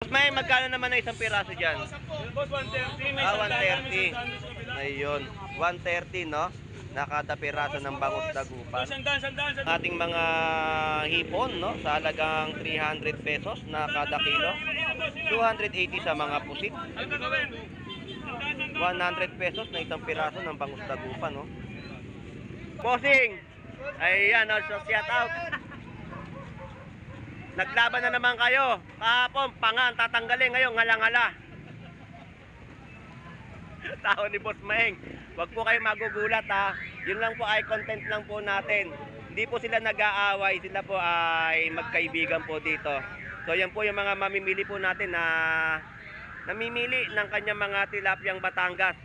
May magkano naman na isang piraso dyan? Boss, 130. May 130. Ayun, 130 no? Nakada piraso ng bangus dagupan. Ating mga hipon no? Sa halagang 300 pesos na kada kilo. 280 sa mga pusit. 100 pesos na isang piraso ng bangus dagupan no? Bossing! Ayan, so shout out. Naglaban na naman kayo. Kahapon, pangan, tatanggalin. Ngayon, ngala-ngala. Tao ni Boss Maeng. Huwag po kayo magugulat ha. Yun lang po ay content lang po natin. Hindi po sila nag-aaway. Sila po ay magkaibigan po dito. So yan po yung mga mamimili po natin na namimili ng kanyang mga tilapyang Batangas.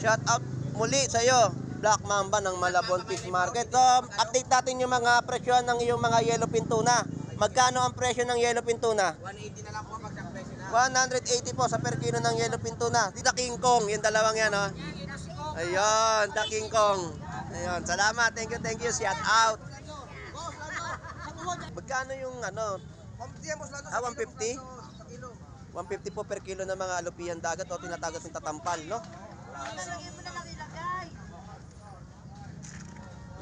Shout out muli sa iyo, Black Mamba ng Malabon Fish Market. So update natin yung mga presyo ng iyong mga yellowfin tuna. Magkano ang presyo ng yellowfin tuna? 180 na lang po pag presyo na. 180 po sa per kilo ng yellowfin tuna. The King Kong, yung dalawang yan, oh. Ayun, The King Kong. Ayun, salamat. Thank you. Shout out. Magkano yung ano? 150? 150 po per kilo ng mga alupihan dagat o tinatagas ng tatampal, no?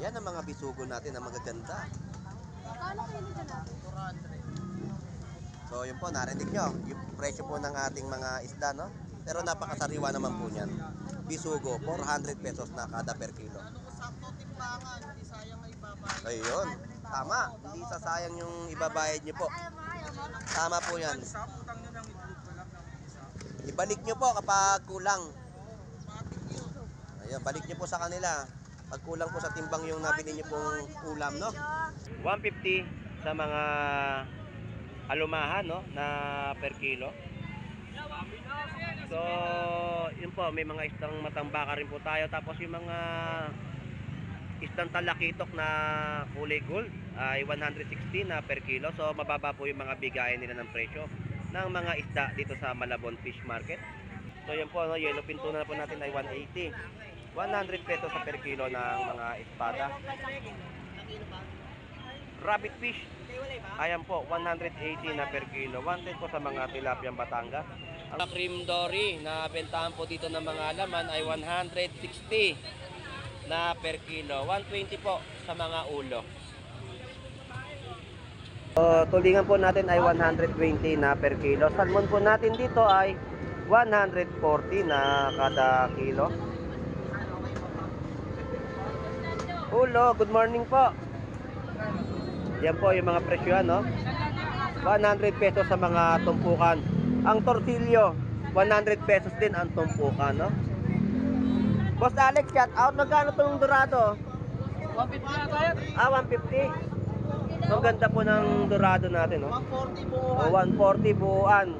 Yan ang mga bisugo natin na magaganda. So yun po, narinig nyo yung presyo po ng ating mga isda, no? Pero napakasariwa naman po niyan. Bisugo, 400 pesos na kada per kilo. Ayun, tama. Hindi sasayang yung ibabayad nyo po. Tama po yan. Ibalik nyo po kapag kulang. Ayun, balik nyo po sa kanila. Pag kulang po sa timbang yung nabili nyo pong ulam, no? 150 sa mga alumahan, no? Na per kilo. So, yun po, may mga isdang matambaka rin po tayo. Tapos yung mga isdang talakitok na kulay gold ay 160 na per kilo. So, mababa po yung mga bigayan nila ng presyo ng mga isda dito sa Malabon Fish Market. So, yun po, no? Yellowfin tuna po natin ay 180. 100 pesos sa per kilo ng mga espada. Rabbit fish, ayan po, 180 na per kilo. 110 po sa mga tilapyang Batangas. Ang cream dory na bentahan po dito ng mga laman ay 160 na per kilo. 120 po sa mga ulo. Tulingan po natin ay 120 na per kilo. Salmon po natin dito ay 140 na kada kilo. Ulo, good morning po. Yan po yung mga presyo, no? 100 pesos sa mga tumpukan. Ang torsilyo, 100 pesos din ang tumpukan, no? Boss Alex, shout out. Magkano itong dorado? 150 na tayo. 150. So, ganda po ng dorado natin, no? 140 po. 140 buuan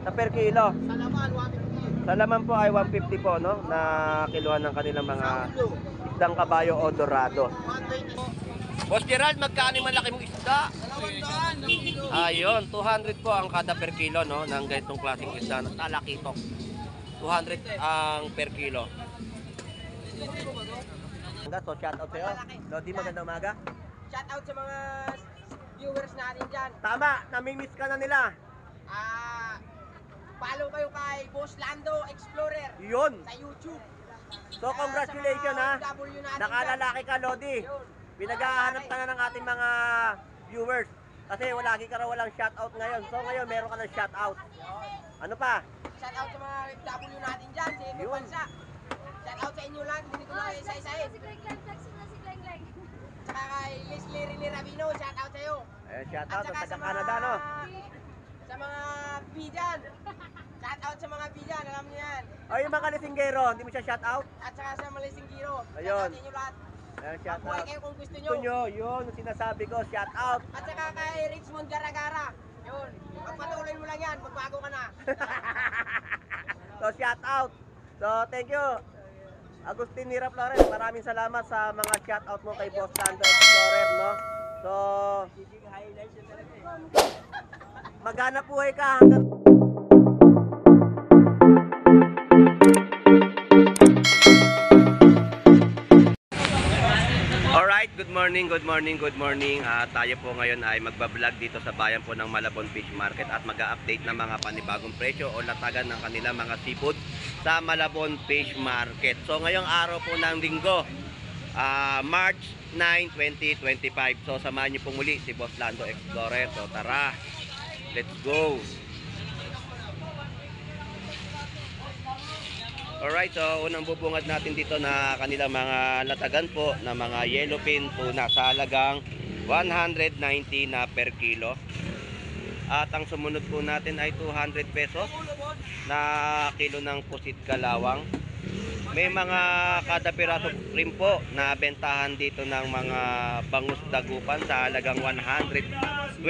sa per kilo. Sa laman, 150. Sa laman po ay 150 po, no? Na kiluhan ng kanilang mga isdang kabayo o dorado. 120 po. Boss Gerald, magkano yung malaki mong isda? 200. Ayun, 200 po ang kada per kilo, no? Ng ganitong klaseng isda, talakitok. 200 ang per kilo. So, shout out sa'yo. Lodi, magandang umaga. Shout out sa mga viewers natin dyan. Tama, namimiss ka na nila. Follow kayo kay Boss Lando Explorer Yun. sa YouTube. So, congratulations ha. OFW natin Nakalalaki ka, Lodi. Pinaghahanap ka na ng ating mga viewers. Kasi lagi ka raw walang shoutout ngayon. So ngayon meron ka ng shoutout. Ano pa? Shout out sa mga OFW natin dyan sa ibang bansa. Shout out sa inyo lang, hindi ko na isa-isahin. Saka kay Leslie Rene Rabino, shout out sa'yo. Ayun, shoutout At saka sa Canada, no? Sa mga bijan. Shout out sa mga bijan, alam niyo yan. O yung mga lisinggero, hindi mo siya shoutout? At saka sa Malaysia Giro. Ayun. Shout out sa inyo lahat. Ayun, Buhay shoutout. kayo kung gusto nyo. Gusto nyo, yun, sinasabi ko, shoutout. At saka kay Richmond Garagara. Yun. Pagpatuloy mo lang yan, magbago ka na. So shoutout. So thank you. Agustin Nira Flores, maraming salamat sa mga shoutout mo kay Boss Lando Explorer, no? So maghanap buhay ka hanggang Alright, good morning. morning, good morning, good morning. Tayo po ngayon ay magbablog dito sa bayan po ng Malabon Fish Market at mag-a-update ng mga panibagong presyo o latagan ng kanilang mga seafood sa Malabon Fish Market. So ngayong araw po ng linggo, March 9, 2025. So samahan niyo po muli si Boss Lando Explorer. So tara, let's go! Alright, so unang bubungad natin dito na kanilang mga latagan po na mga yellowfin tuna sa halagang 190 na per kilo. At ang sumunod po natin ay 200 pesos na kilo ng pusit kalawang. May mga kada piraso rin po na bentahan dito ng mga bangus dagupan sa halagang 120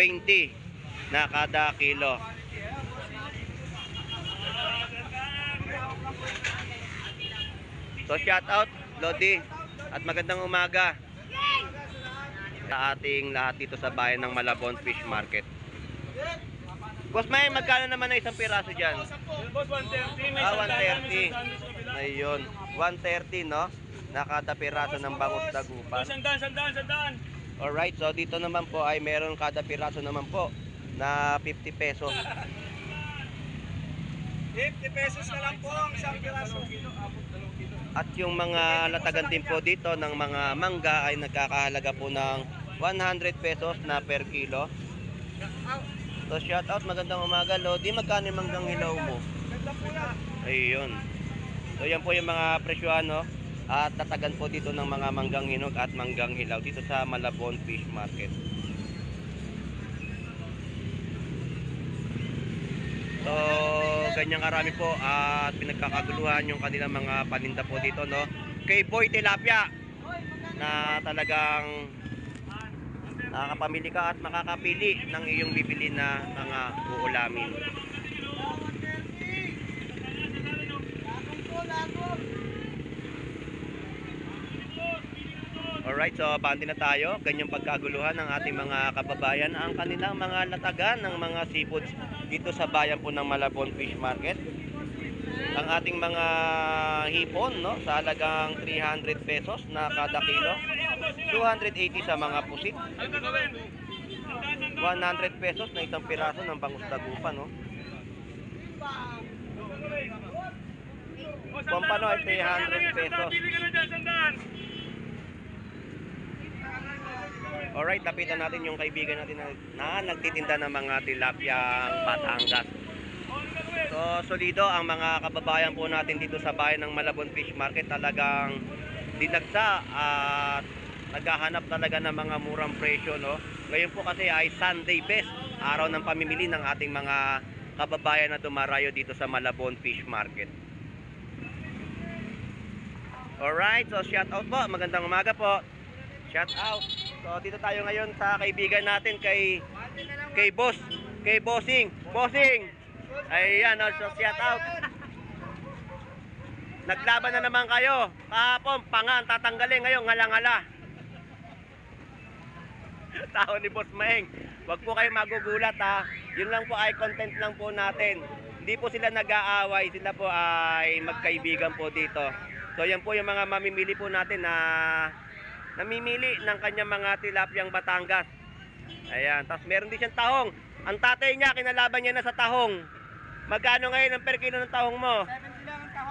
na kada kilo. So shout out Lodi at magandang umaga sa ating lahat dito sa bayan ng Malabon Fish Market. Boss May, magkano naman na isang piraso dyan? Boss, 130. May 130. Ayun, 130 no? Nakada piraso ng bangus dagupan. Sandaan. Alright, so dito naman po ay meron kada piraso naman po na 50 pesos. 50 pesos na lang po ang isang piraso. At yung mga latagan din po dito ng mga mangga ay nagkakahalaga po ng 100 pesos na per kilo. So shout out, magandang umaga Lodi, magkano yung manggang hilaw mo? Ayun. So yan po yung mga presyohan no? At tatagan po dito ng mga manggang hinog at manggang hilaw dito sa Malabon Fish Market. So ganyang karami po at pinagkakaguluhan yung kanilang mga paninda po dito no. Kay Boy Tilapia na talagang nakakapamili ka at makakapili ng iyong bibili na mga uulamin. Alright, so bandi na tayo. Ganyang pagkaguluhan ng ating mga kababayan ang kanilang mga latagan ng mga seafoods dito sa bayan po ng Malabon Fish Market. Ang ating mga hipon no, sa halagang 300 pesos na kada kilo, 280 sa mga pusit, 100 pesos na isang piraso ng bangus dagupan no. Pompano ay 300 pesos. Alright, lapitan natin yung kaibigan natin na nagtitinda ng mga tilapyang Batangas. So, solido ang mga kababayan po natin dito sa bayan ng Malabon Fish Market. Talagang dinagsa at naghahanap talaga ng mga murang presyo, no? Ngayon po kasi ay Sunday best, araw ng pamimili ng ating mga kababayan na dumarayo dito sa Malabon Fish Market. Alright, so shout out po. Magandang umaga po. Shout out. So dito tayo ngayon sa kaibigan natin kay Bossing. Ayan, so shout out. Naglaban na naman kayo. Kahapon pangan tatanggalin, ngayon ngalang-hala. Tao ni Boss Maeng. Wag po kayo magugulat ha. Yun lang po ay content lang po natin. Hindi po sila nag-aaway, sila po ay magkaibigan po dito. So yan po yung mga mamimili po natin na namimili ng kanyang mga tilapyang Batangas. Ayan, tapos meron din siyang tahong. Ang tatay niya, kinalaban niya na sa tahong. Magkano ngayon ang per kilo ng tahong mo?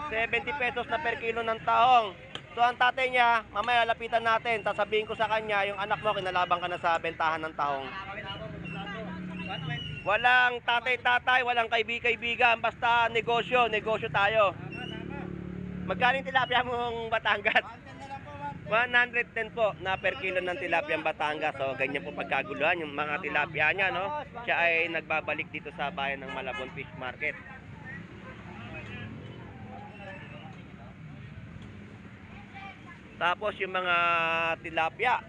70 pesos na per kilo ng tahong. So ang tatay niya, mamaya lapitan natin. Sasabihin ko sa kanya, yung anak mo, kinalaban ka na sa bentahan ng tahong. Walang tatay-tatay, walang kaibigan. Basta negosyo tayo. Magkano yung tilapia mong Batangas? 110 po na per kilo ng tilapyang Batangas. So ganyan po pagkaguluhan yung mga tilapia niya no. Siya ay nagbabalik dito sa bayan ng Malabon Fish Market. Tapos yung mga tilapia,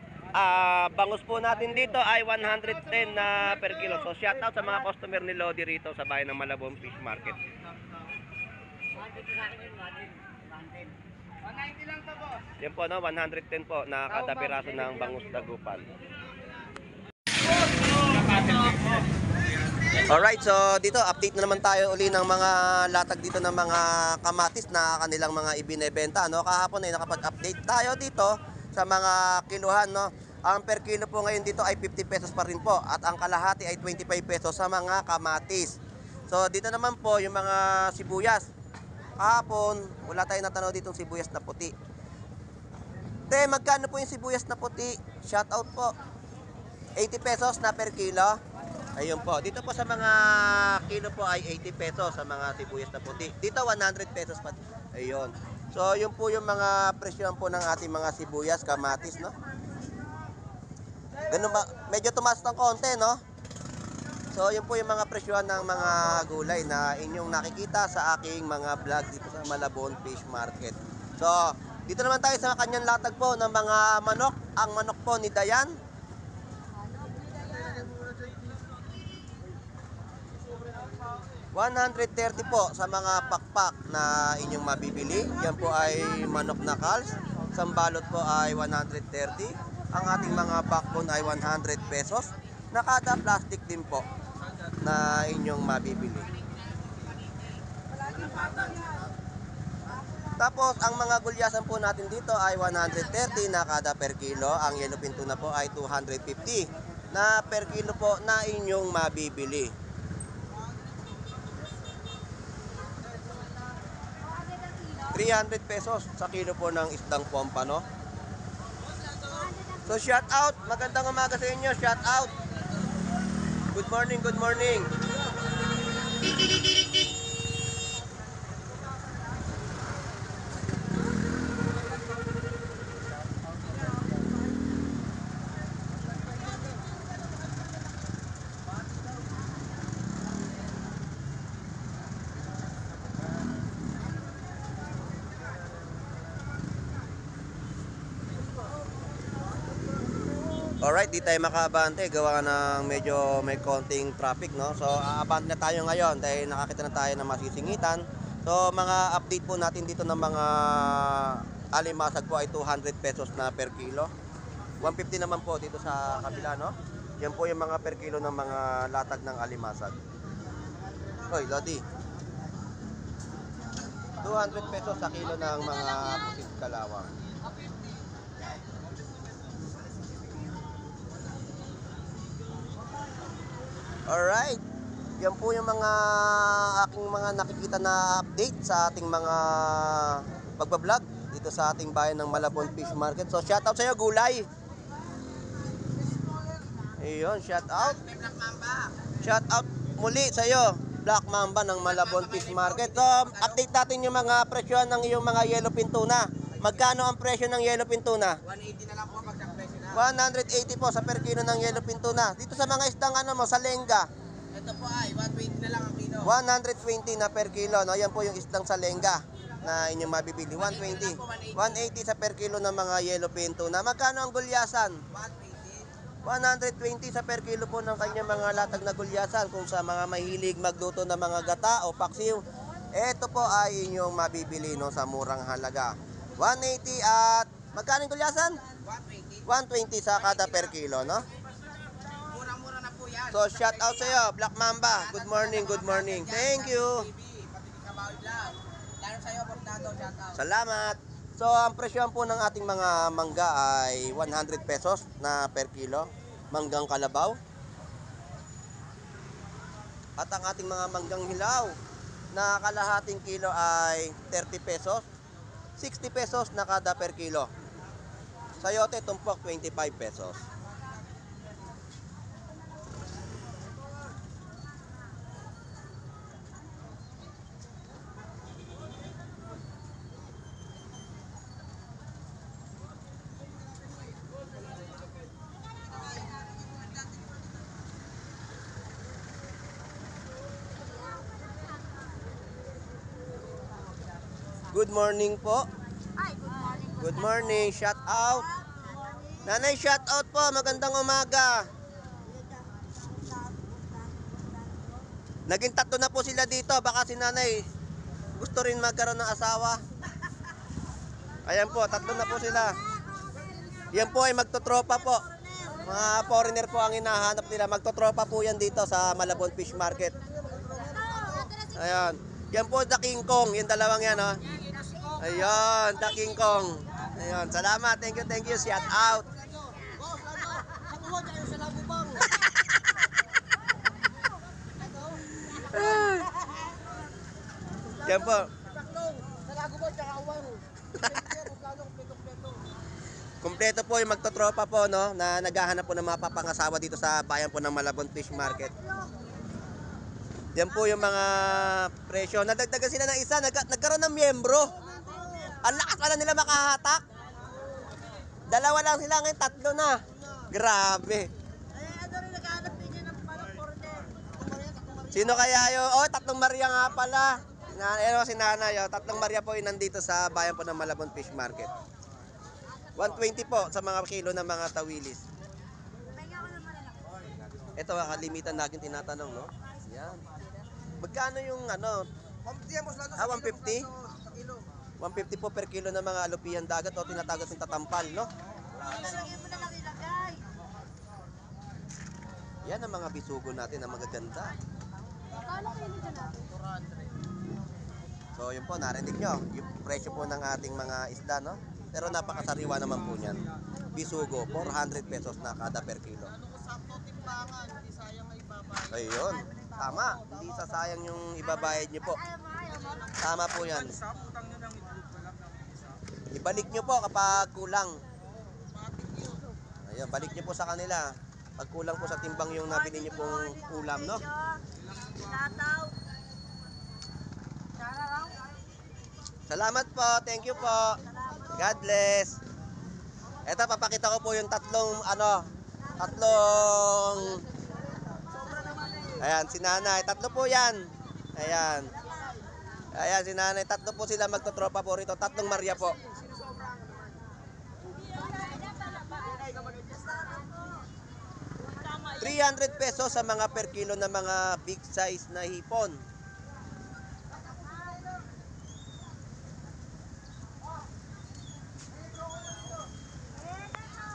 bangus po natin dito ay 110 na per kilo. So shout out sa mga customer ni Lodi rito sa bayan ng Malabon Fish Market. 190 lang to, boss. Yan po no, 110 po na kada piraso ng bangus dagupan. Alright, so dito update na naman tayo uli ng mga latag dito ng mga kamatis na kanilang mga ibinebenta no. Kahapon ay nakapag-update tayo dito sa mga kiluhan no. Ang per kilo po ngayon dito ay 50 pesos pa rin po at ang kalahati ay 25 pesos sa mga kamatis. So dito naman po yung mga sibuyas. Kahapon, wala tayong natanaw ditong sibuyas na puti. Te, magkano po yung sibuyas na puti? Shout out po. 80 pesos na per kilo. Ayun po. Dito po sa mga kilo po ay 80 pesos sa mga sibuyas na puti. Dito 100 pesos pa. Ayun. So, yun po yung mga presyon po ng ating mga sibuyas, kamatis, no? Ganun ba? Medyo tumaas ng konti, no? So, yun po yung mga presyon ng mga gulay na inyong nakikita sa aking mga vlog dito sa Malabon Fish Market. So, dito naman tayo sa kanyang latag po ng mga manok. Ang manok po ni Dayan. $130 po sa mga pakpak na inyong mabibili. Yan po ay manok na calves. Sambalot po ay 130. Ang ating mga backbone ay 100 pesos. Nakada plastic din po na inyong mabibili. Tapos ang mga gulyasan po natin dito ay 130 na kada per kilo. Ang yellow pin tuna po ay 250 na per kilo po na inyong mabibili. $300 pesos sa kilo po ng isdang pompano. So shout out, magandang umaga sa inyo, shout out. Good morning, good morning. Alright, di tayo makaabante, gawa ng medyo may konting traffic, no? So, aabante na tayo ngayon dahil nakakita na tayo ng masisingitan. So, mga update po natin dito ng mga alimasag po ay 200 pesos na per kilo. 150 naman po dito sa kabila, no? Yan po yung mga per kilo ng mga latag ng alimasag. Hoy, Lodi. 200 pesos sa kilo ng mga pusit kalawang. Alright, yan po yung mga aking mga nakikita na update sa ating mga pagbablog dito sa ating bayan ng Malabon Fish Market. So shoutout sa iyo, Gulay. Ayun, shoutout. Shoutout muli sa iyo, Black Mamba ng Malabon Fish Market. So update natin yung mga presyo ng iyong mga yellowfin tuna. Magkano ang presyo ng yellowfin tuna? 180 na lang po pag presyo na. 180 po sa per kilo ng yellowfin tuna. Dito sa mga isdang ano mo, sa Lenga. Ito po ay 120 na lang ang kilo. 120 na per kilo, no? Yan po yung isdang sa Lenga na inyong mabibili. 120. 180 sa per kilo ng mga yellowfin tuna. Magkano ang gulyasan? 120 sa per kilo po ng kanyang mga latag na gulyasan. Kung sa mga mahilig magluto ng mga gata o paksiw, ito po ay inyong mabibili, no, sa murang halaga. 180 at magkano yung gulyasan? 120 sa kada per kilo, no? Murang-mura na po yan. So shout out sa iyo, Black Mamba. Good morning, good morning. Thank you. Lalo sa iyo, Bordado, shout out. Salamat. So ang presyo po ng ating mga mangga ay 100 pesos na per kilo. Manggang kalabaw. At ang ating mga manggang hilaw na kalahating kilo ay 30 pesos. 60 pesos na kada per kilo. Sayote tumpok 25 pesos. Good morning po. Ay, good morning. Good morning. Shout out. Nanay, shout out po. Magandang umaga. Naging tatlo na po sila dito. Baka si nanay gusto rin magkaroon ng asawa. Ayan po, tatlo na po sila. Yan po ay magtotropa po. Mga foreigner po ang hinahanap nila. Magtotropa po yan dito sa Malabon Fish Market. Ayan. Yan po, the King Kong. Yung dalawang yan, oh. Ayun, the King Kong. Ayun, salamat. Thank you, thank you. Shout out. Yan po. Taklong, nalago mo, tsaka uwang. Kompleto. Kumpleto po yung magtotropa po, no, na naghahanap po ng mga papangasawa dito sa bayan po ng Malabon Fish Market. Yan po yung mga presyo. Nadagdagan sila ng isa, nagkaroon ng miyembro. Ang lakas pala nila makahatak. Dalawa lang sila ngayon, tatlo na. Grabe. Ano rin naghahanap din niya ng parang order. Sino kaya yun? Oh, Tatlong Maria nga pala. Si nanay, oh. Tatlong Maria po yung nandito sa bayan po ng Malabon Fish Market. 120 po sa mga kilo ng mga tawilis. Ito, kalimitan natin tinatanong, no? Yan. Magkano yung ano? 150? 150 po per kilo ng mga alupihan dagat o tinatagot ng tatampal, no? Yan ang mga bisugo natin na magaganda. So yun po, narinig nyo, yung presyo po ng ating mga isda, no? Pero napakasariwa naman po niyan. Bisugo, 400 pesos na kada per kilo. Ayun, tama. Hindi sasayang yung ibabayad nyo po. Tama po yan. Ibalik nyo po kapag kulang. Ayun, balik nyo po sa kanila. Pag kulang po sa timbang yung nabili nyo pong ulam, no? Salamat po. Thank you po. God bless. Ito, papakita ko po yung tatlong ayan, si nanay. Tatlo po yan. Ayan. Ayan, si nanay. Tatlo po sila magtotropa po rito. Tatlong Maria po. ₱300 pesos sa mga per kilo na mga big size na hipon.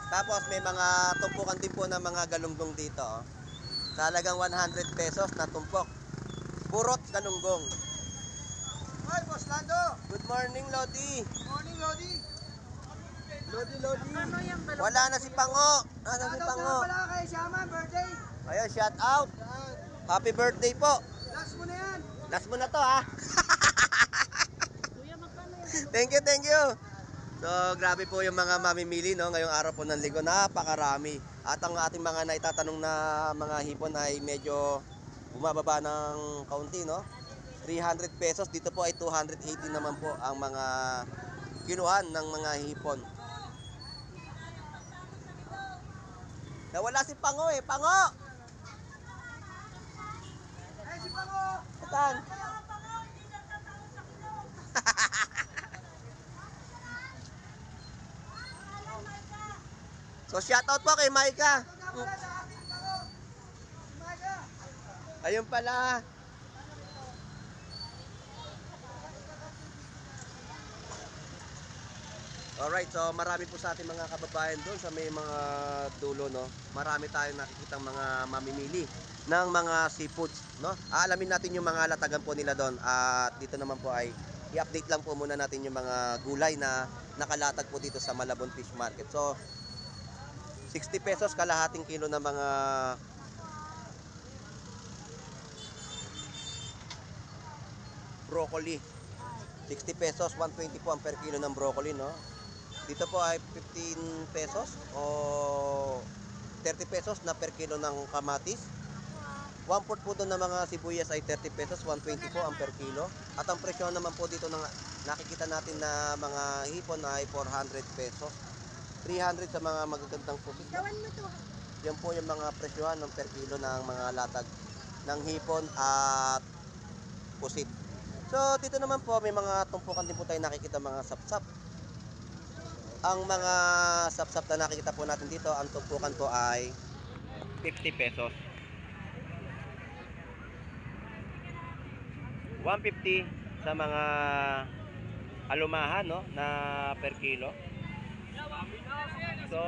Tapos may mga tumpukan din po ng mga galunggong dito. Oh. Talagang 100 pesos na tumpok. Purot galunggong. Hoy, Boss Lando! Good morning, Lodi. Morning, Lodi! Lodi. Wala na si Pango. Nasaan si Pango? Wala kay Shaman, birthday! Ayun, shout out. Happy birthday po. Last mo na yan! Last mo na to, ha? Thank you. So, grabe po yung mga mamimili, no? Ngayong araw po ng linggo, napakarami. At ang ating mga naitatanong na mga hipon ay medyo bumababa ng kaunti, no? 300 pesos. Dito po ay 280 naman po ang mga kiluhan ng mga hipon. Nawala si Pango eh. Pango! Ay, si Pango! Saan? So shoutout po kay Maika. Ayun pala. Alright, so marami po sa ating mga kababayan doon sa may mga dulo, no. Marami tayong nakikitang mga mamimili ng mga seafoods, no. Aalamin natin yung mga latagan po nila doon. At dito naman po ay i-update lang po muna natin yung mga gulay na nakalatag po dito sa Malabon Fish Market. So 60 pesos kalahating kilo ng mga broccoli. 60 pesos, 120 po ang per kilo ng broccoli, no? Dito po ay 15 pesos o 30 pesos na per kilo ng kamatis. 1/4 po doon ng mga sibuyas ay 30 pesos, 120 po ang per kilo. At ang presyo naman po dito ng nakikita natin na mga hipon ay 400 pesos. 300 sa mga magagandang pusit. Yan po yung mga presyohan ng per kilo ng mga latag ng hipon at pusit. So dito naman po may mga tumpukan din po tayo nakikita mga sapsap. Ang mga sapsap na nakikita po natin dito, ang tumpukan po ay 50 pesos. 150 sa mga alumahan, no, na per kilo. So,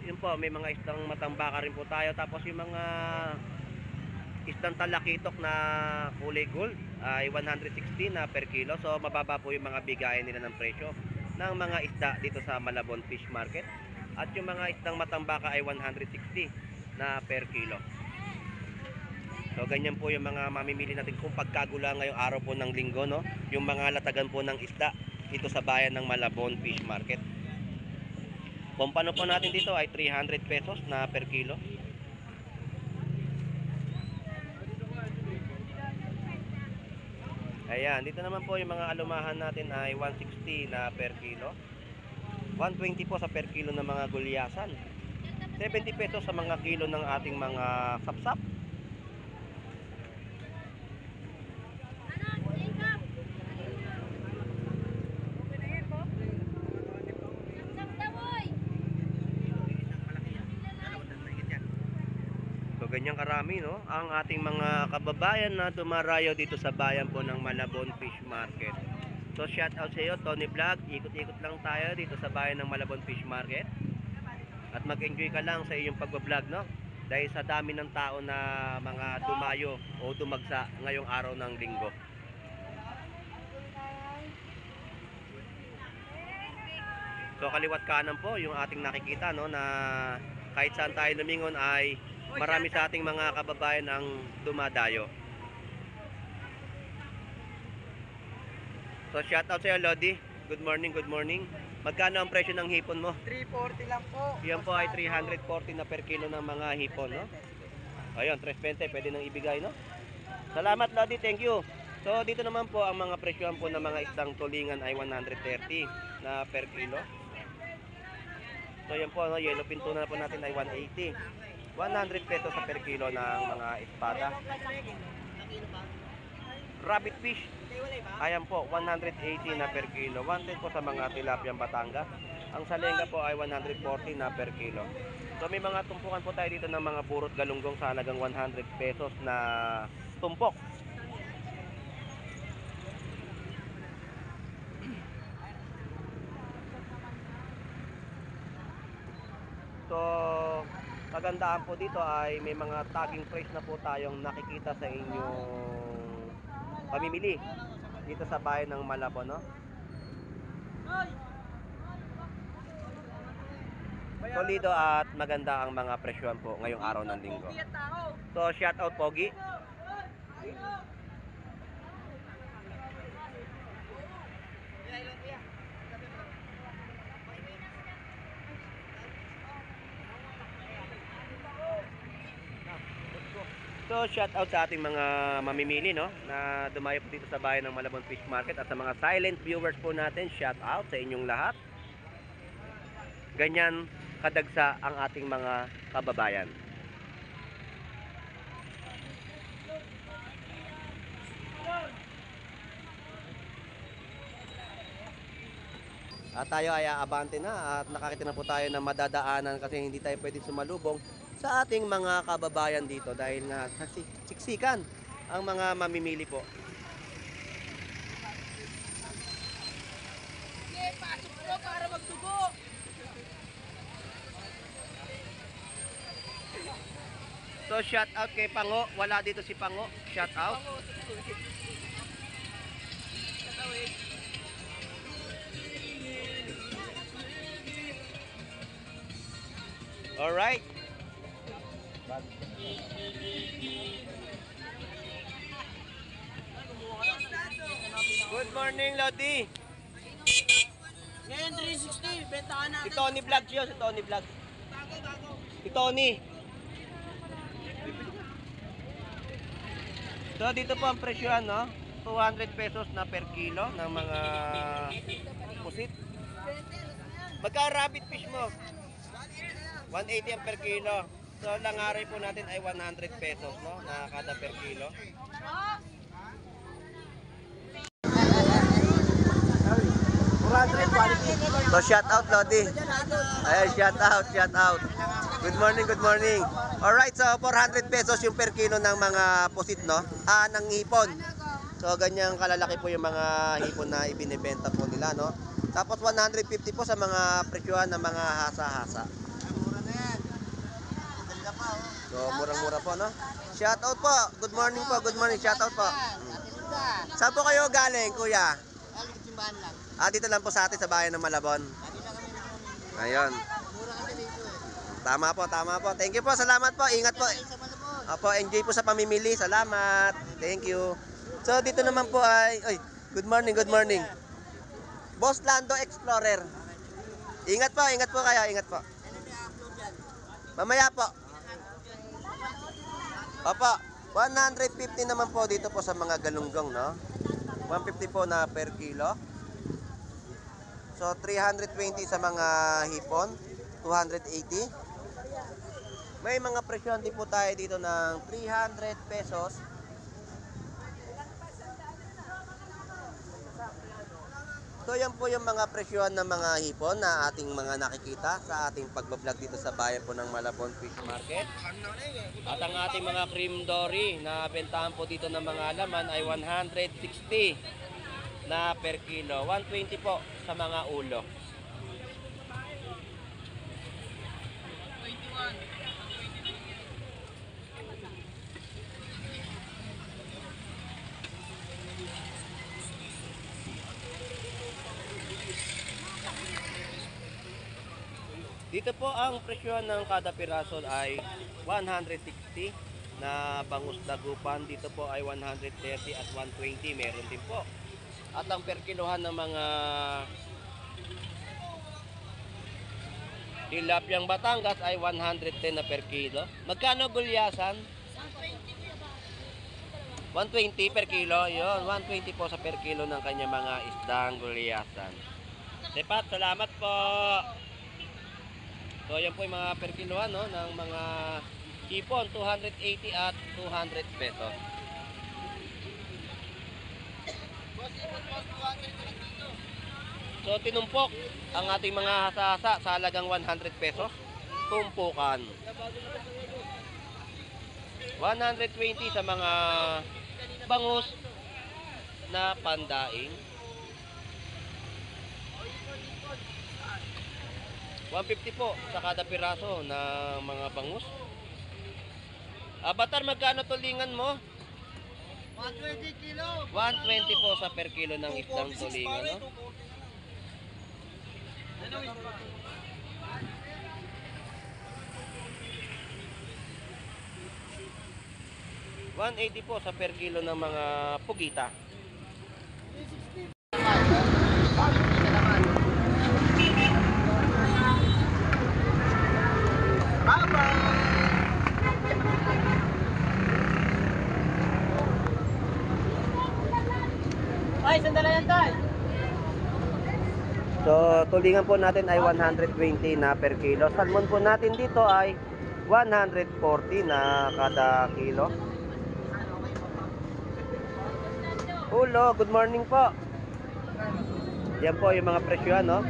yun po, may mga isdang matambaka rin po tayo. Tapos yung mga isdang talakitok na kulay gold ay 160 na per kilo. So, mababa po yung mga bigayan nila ng presyo ng mga isda dito sa Malabon Fish Market. At yung mga isdang matambaka ay 160 na per kilo. So ganyan po yung mga mamimili natin kung pagkagula ngayong araw po ng linggo, no? Yung mga latagan po ng isda dito sa bayan ng Malabon Fish Market. Pompano po natin dito ay 300 pesos na per kilo. Ayan, dito naman po yung mga alumahan natin ay 160 na per kilo. 120 po sa per kilo ng mga gulyasan. 70 pesos sa mga kilo ng ating mga sapsap. So ganyan karami, no, ang ating mga kababayan na dumarayo dito sa bayan po ng Malabon Fish Market. So shout out sa iyo, Tony Vlog. Ikot-ikot lang tayo dito sa bayan ng Malabon Fish Market. At mag-enjoy ka lang sa iyong pagbablog, no? Dahil sa dami ng tao na mga dumayo o dumagsa ngayong araw ng linggo. So kaliwat kanan po yung ating nakikita, no, na kahit saan tayo lumingon ay marami sa ating mga kababayan ang dumadayo. So shout out sa iyo, Lodi. Good morning, good morning. Magkano ang presyo ng hipon mo? 340 lang po. Yan po ay 340 na per kilo ng mga hipon, no? Ayun, 320 pwede nang ibigay, no? Salamat, Lodi. Thank you. So dito naman po ang mga presyohan po ng mga isdang tulingan ay 130 na per kilo. So yan po, no, yellow pinto na po natin ay 180. 100 pesos sa per kilo ng mga espada. Rabbit fish, ayan po, 180 na per kilo. 110 po sa mga tilapiyang Batangas. Ang salenga po ay 140 na per kilo. So may mga tumpukan po tayo dito ng mga burot galunggong sa halagang 100 pesos na tumpok. So kagandaan po dito ay may mga tagging price na po tayong nakikita sa inyong pamimili dito sa bayan ng Malabon, no? Solido at maganda ang mga presyohan po ngayong araw ng linggo. So shout out, Pogi. So shout out sa ating mga mamimili, no, na dumayo po dito sa bayan ng Malabon Fish Market, at sa mga silent viewers po natin, shout out sa inyong lahat. Ganyan kadagsa ang ating mga kababayan. At tayo ay aabante na at nakakita na po tayo na madadaanan kasi hindi tayo pwede sumalubong sa ating mga kababayan dito dahil nga siksikan ang mga mamimili po. Okay, pasok po para magdugo. So shout out kay Pango, wala dito si Pango, shout out. Alright. Good morning, Lodi. Ngayon 360, bentahan Si natin. Tony Vlog siya, si Tony Vlog. Si Tony. So dito po ang presyohan, no? 200 pesos na per kilo ng mga pusit. Magka rabbit fish mo? 180 ang per kilo. So langaray po natin ay 100 pesos, no, na kada per kilo. So shout out, Lodi. Ay, shout out, shout out. Good morning, good morning. Alright, so 400 pesos yung per kilo ng mga pusit, no? Ng hipon. So ganyan kalalaki po yung mga hipon na ibinebenta po nila, no? Tapos 150 po sa mga presyohan ng mga hasa-hasa. So murang-mura po, no? Shout out po. Good morning po, good morning. Shout out po. Saan po kayo galing, kuya? Dito lang po sa atin sa bayan ng Malabon. Ayun. Tama po, tama po. Thank you po, salamat po. Ingat po. Apo, enjoy po sa pamimili. Salamat. Thank you. So, dito naman po ay... Oy, good morning, good morning. Boss Lando Explorer. Ingat po kayo, ingat po. Mamaya po. Opo, 150 naman po dito po sa mga galunggong, no? 150 po na per kilo. So, 320 sa mga hipon, 280. May mga presyon din po tayo dito ng 300 pesos. So, yan po yung mga presyon ng mga hipon na ating mga nakikita sa ating pagbablog dito sa bayan po ng Malabon Fish Market. At ang ating mga cream dory na bentahan po dito ng mga laman ay 160 na per kilo. 120 po sa mga ulo. Dito po ang presyo ng kada piraso ay 160 na bangus dagupan. Dito po ay 130 at 120 meron din po. At ang per kilohan ng mga tilapyang Batangas ay 110 na per kilo. Magkano gulyasan? 120 per kilo. Yun, 120 po sa per kilo ng kanya mga isdang gulyasan. Tepat, salamat po. So, yan po yung mga per kiloan, no, ng mga hipon, 280 at 200 pesos. So, tinumpok ang ating mga hasasa sa halagang 100 pesos. Tumpukan. 120 sa mga bangus na pandaing. 150 po sa kada piraso na mga bangus. Avatar, magkano tulingan mo? 120 kilo. 120 po sa per kilo ng isdang tulingan, no? $180 po sa per kilo ng mga pugita. Ay, sandala yan, Tay. So, tulingan po natin ay 120 na per kilo. Salmon po natin dito ay 140 na kada kilo. Ulo, good morning po. Yan po yung mga presyo, no?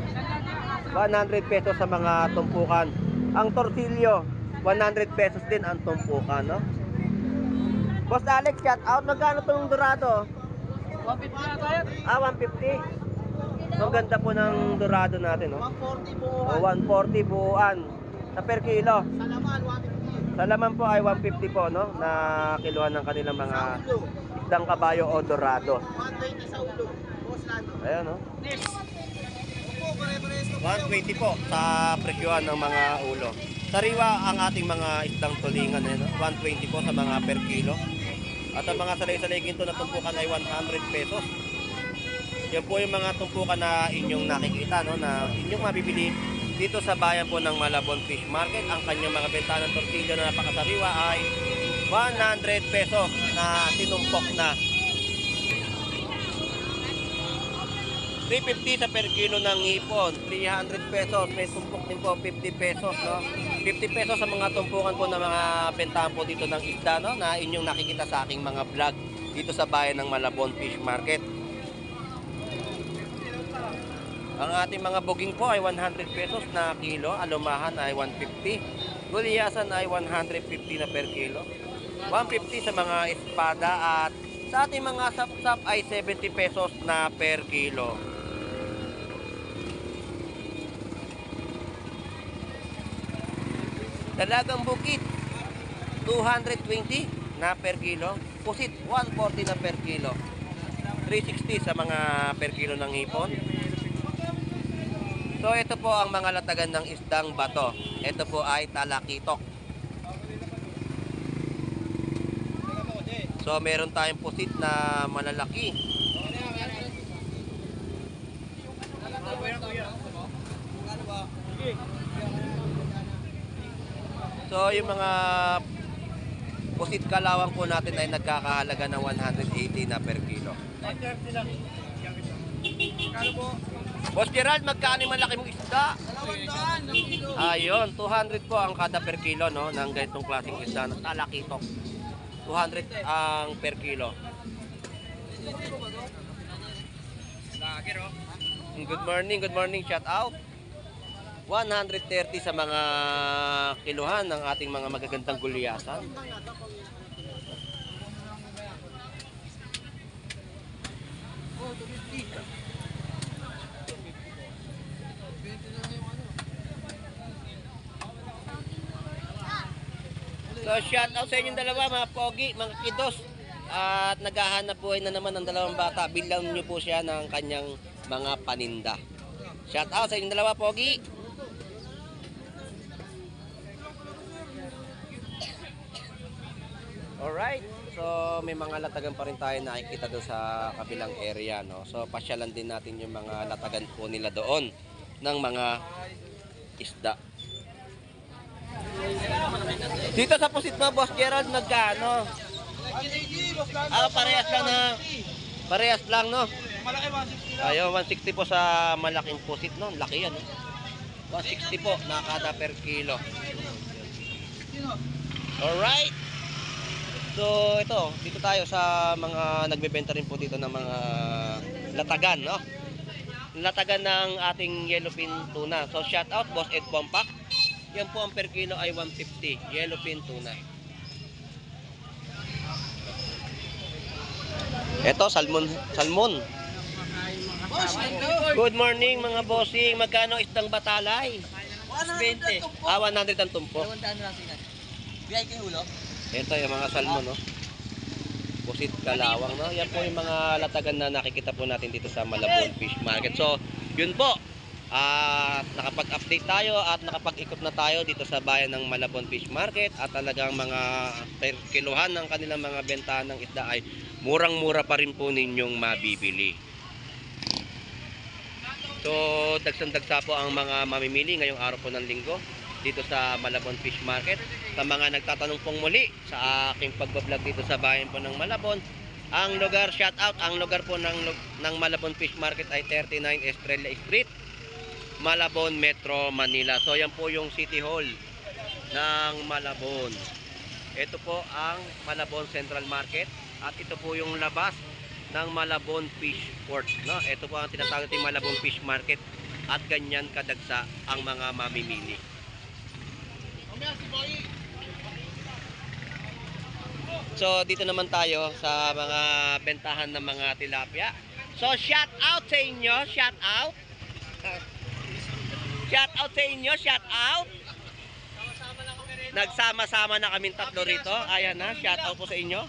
100 pesos sa mga tumpukan. Ang torsilyo, 100 pesos din ang tumpukan, no? Boss Alex, shout out. Magkano itong dorado? 150 na tayo. 150. So, ganda po ng dorado natin, no? 140 po. O, 140 buuan sa per kilo. Sa laman, 150. Sa laman po ay 150 po, no? Na kiluhan ng kanilang mga isdang kabayo o dorado. 120 sa ulo. Boss Lando. Ayan, no? Next. Opo, pare-pares to. 120 po sa presyohan ng mga ulo. Sariwa ang ating mga isdang tulingan, no? 120 po sa mga per kilo. At ang mga salay-salay ginto na tumpukan ay 100 pesos. Yan po yung mga tumpukan na inyong nakikita, no? Na inyong mabibili dito sa bayan po ng Malabon Fish Market. Ang kanyang mga benta ng tortillo na napakasariwa ay 100 pesos na tinumpok na. 350 sa per kilo ng hipon, 300 pesos, may tumpok din po 50 pesos, no? 50 pesos sa mga tumpukan po ng mga bentahan po dito ng isda, no? Na inyong nakikita sa aking mga vlog dito sa bayan ng Malabon Fish Market. Ang ating mga buging po ay 100 pesos na kilo, alumahan ay 150, gulyasan ay 150 na per kilo, 150 sa mga espada at sa ating mga sap-sap ay 70 pesos na per kilo. Dalagang bukit, 220 na per kilo. Pusit, 140 na per kilo. 360 sa mga per kilo ng hipon. So, ito po ang mga latagan ng isdang bato. Ito po ay talakitok. So meron tayong pusit na malalaki. So yung mga pusit kalawang po natin ay nagkakahalaga ng 180 na per kilo. 130 lang. Kano po? Boss Gerald, magkano yung malaki mong isda? 200 ng kilo. Ayun, 200 po ang kada per kilo, no, ng ganitong klaseng isda na talakitok. 200 ang per kilo. Good morning, shout out. 130 sa mga kiluhan ng ating mga magagandang gulyasan. So shout out sa inyong dalawa mga pogi, mga kidos. At naghahanap buhay na naman ang dalawang bata. Bilang niyo po siya ng kanyang mga paninda. Shout out sa inyong dalawa pogi. Alright. So may mga latagan pa rin tayo nakikita doon sa kabilang area, no. So pasyalan din natin yung mga latagan po nila doon ng mga isda. Dito sa pusit mo, Boss Gerald, magkano? Parehas lang na. Parehas lang, no? Malaki 160 lang. Ayo, 160 po sa malaking pusit, no? Laki yan, no? 160 po na kada per kilo. Alright. So, ito, dito tayo sa mga nagbebenta rin po dito ng mga latagan, no? Latagan ng ating yellowfin tuna. So, shout out, Boss Ed Pompak. Yan po ang per kilo ay 150, yellowfin tuna. Ito, salmon. Good morning mga bossing. Magkano isdang batalay? 120. 100 ang tumpo. 200 lang sinan. Biyay kay hulo. Ito yung mga salmon, no? Pusit kalawang, no? Yan po yung mga latagan na nakikita po natin dito sa Malabon Fish Market. So, yun po. Nakapag-update tayo at nakapag-ikot na tayo dito sa bayan ng Malabon Fish Market at talagang mga per kiluhan ng kanilang mga bentahan ng isda ay murang-mura pa rin po ninyong mabibili. So, dagsang-dagsa po ang mga mamimili ngayong araw po ng linggo dito sa Malabon Fish Market. Sa mga nagtatanong pong muli sa aking pagbablog dito sa bayan po ng Malabon, ang lugar, shout out, ang lugar po ng Malabon Fish Market ay 39 Estrella Street, Malabon, Metro Manila. So yan po yung City Hall ng Malabon. Ito po ang Malabon Central Market at ito po yung labas ng Malabon Fish Port, no? Ito po ang tinatawag nating Malabon Fish Market at ganyan kadagsa ang mga mamimili. So dito naman tayo sa mga bentahan ng mga tilapia. So shout out sa inyo, shout out. Shout out sa inyo, shout out. Nagsama-sama na kaming tatlo rito. Ayan na, shout out po sa inyo.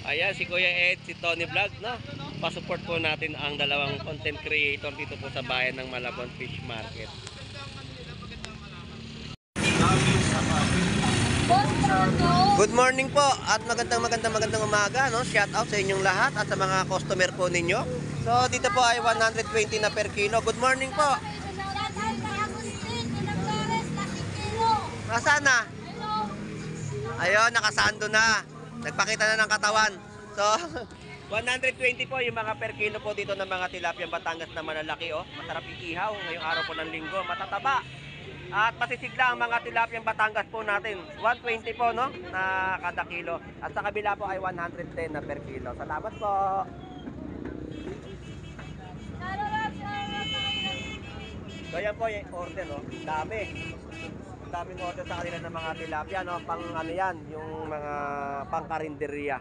Ayan, si Kuya Ed, si Tony Vlog, no? Pasupport po natin ang dalawang content creator dito po sa bayan ng Malabon Fish Market. Good morning po at magandang umaga, no? Shout out sa inyong lahat at sa mga customer po ninyo. So dito po ay 120 na per kilo. Good morning po. Nasaan na? Ayun, nakasando na. Nagpakita na ng katawan. So 120 po yung mga per kilo po dito ng mga tilapia Batangas na malalaki, oh. Masarap iihaw ngayong araw po ng linggo, matataba. At masisigla ang mga tilapia Batangas po natin. 120 po, no, na kada kilo. At sa kabila po ay 110 na per kilo. Salamat po. So yan po yung order, no. Dami. Daming order sa kanila ng mga tilapia, no. Pang ano yan, yung mga pang karinderya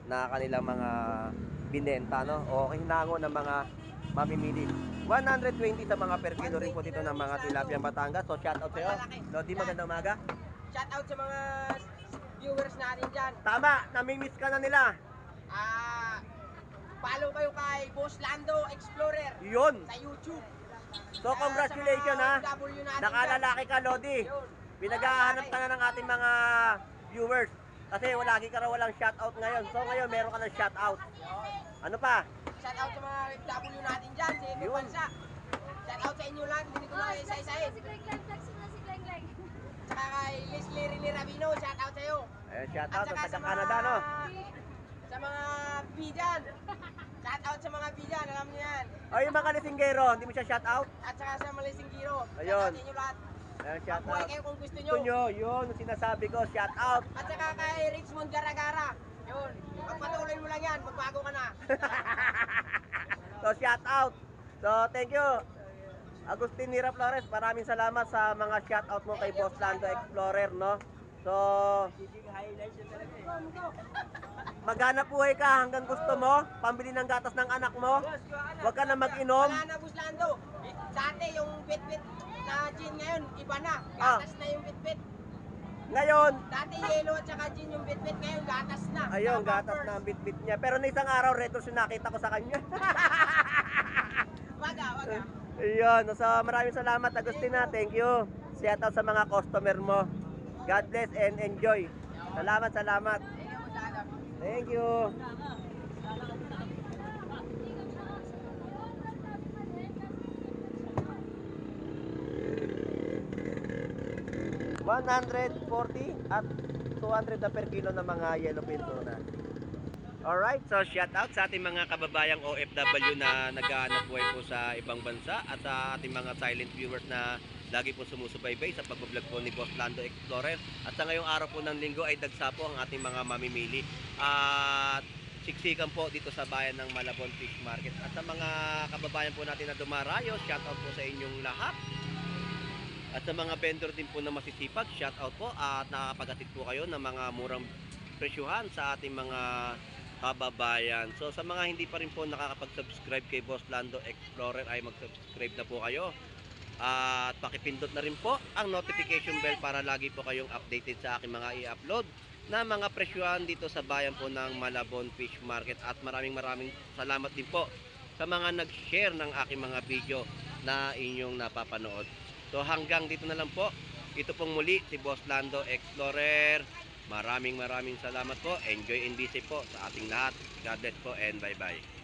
na kanilang mga binenta, no. O hinango ng mga mamimili. 120 sa mga per kilo rin po dito ng mga tilapia Batangas. So shout out sa'yo. Lodi, magandang umaga. Shout out sa mga viewers natin dyan. Tama, namimiss ka na nila. Follow kayo kay Boss Lando Explorer Yun. sa YouTube. So congratulations, ha. OFW natin Nakalalaki ka, Lodi. dyan. Yun. Pinaghahanap ka na ng ating mga viewers. Kasi lagi ka raw walang shoutout ngayon. So ngayon meron ka ng shoutout. Ano pa? Shout out sa mga FW natin dyan sa ibang Yun. bansa. Shout out sa inyo lang, hindi ko na isa-isahin. Tsaka kay Leslie Rene Rabino, shout out sa'yo. Ayan, At shoutout saka sa taga Canada, no? Sa mga bijan. Shout out sa mga bijan, alam niyo yan. O yung mga lisinggero, hindi mo siya shoutout? At saka sa Malising Giro. Ayun. Shout out sa inyo lahat. Ayan, Buhay shoutout. kayo kung gusto nyo. Gusto nyo, yun, yung sinasabi ko, shoutout. At saka kay Richmond Garagara. Yun. Pagpatuloy mo lang yan, magbago ka na. So shoutout. So thank you. Agustin Nira Flores, maraming salamat sa mga shoutout mo kay Boss Lando Explorer, no? So maghanap buhay ka hanggang gusto mo, pambili ng gatas ng anak mo. Huwag ka na mag-inom. Wala na, Buslando. Dati yung bit-bit na gin ngayon, iba na. Ah. Gatas na yung bit-bit. Ngayon, Dati yellow at saka gin yung bit-bit, ngayon gatas na. ayun, Saka gatas bumpers. na ang bit-bit niya. Pero na isang araw, red horse yung nakita ko sa kanya. Waga. Ayun, so maraming salamat Agustina, thank you. Shoutout sa mga customer mo. God bless and enjoy. Salamat. Thank you, Buslando. Thank you. $140 at 200 na per kilo ng mga yellowfin tuna. Alright, so shout out sa ating mga kababayang OFW na naghahanap buhay po sa ibang bansa at sa ating mga silent viewers na lagi po sumusubaybay sa pagbablog po ni Boss Lando Explorer. At sa ngayong araw po ng linggo ay dagsa po ang ating mga mamimili at siksikan po dito sa bayan ng Malabon Fish Market. At sa mga kababayan po natin na dumarayo, shout out po sa inyong lahat. At sa mga vendor din po na masisipag, shout out po at nakakapaghatid po kayo ng mga murang presyuhan sa ating mga kababayan. So sa mga hindi pa rin po nakakapag-subscribe kay Boss Lando Explorer ay mag-subscribe na po kayo. At pakipindot na rin po ang notification bell para lagi po kayong updated sa aking mga i-upload na mga presyuhan dito sa bayan po ng Malabon Fish Market. At maraming salamat din po sa mga nag-share ng aking mga video na inyong napapanood. So hanggang dito na lang po. Ito pong muli si Boss Lando Explorer. Maraming salamat po. Enjoy and be safe po sa ating lahat. God bless po and bye bye.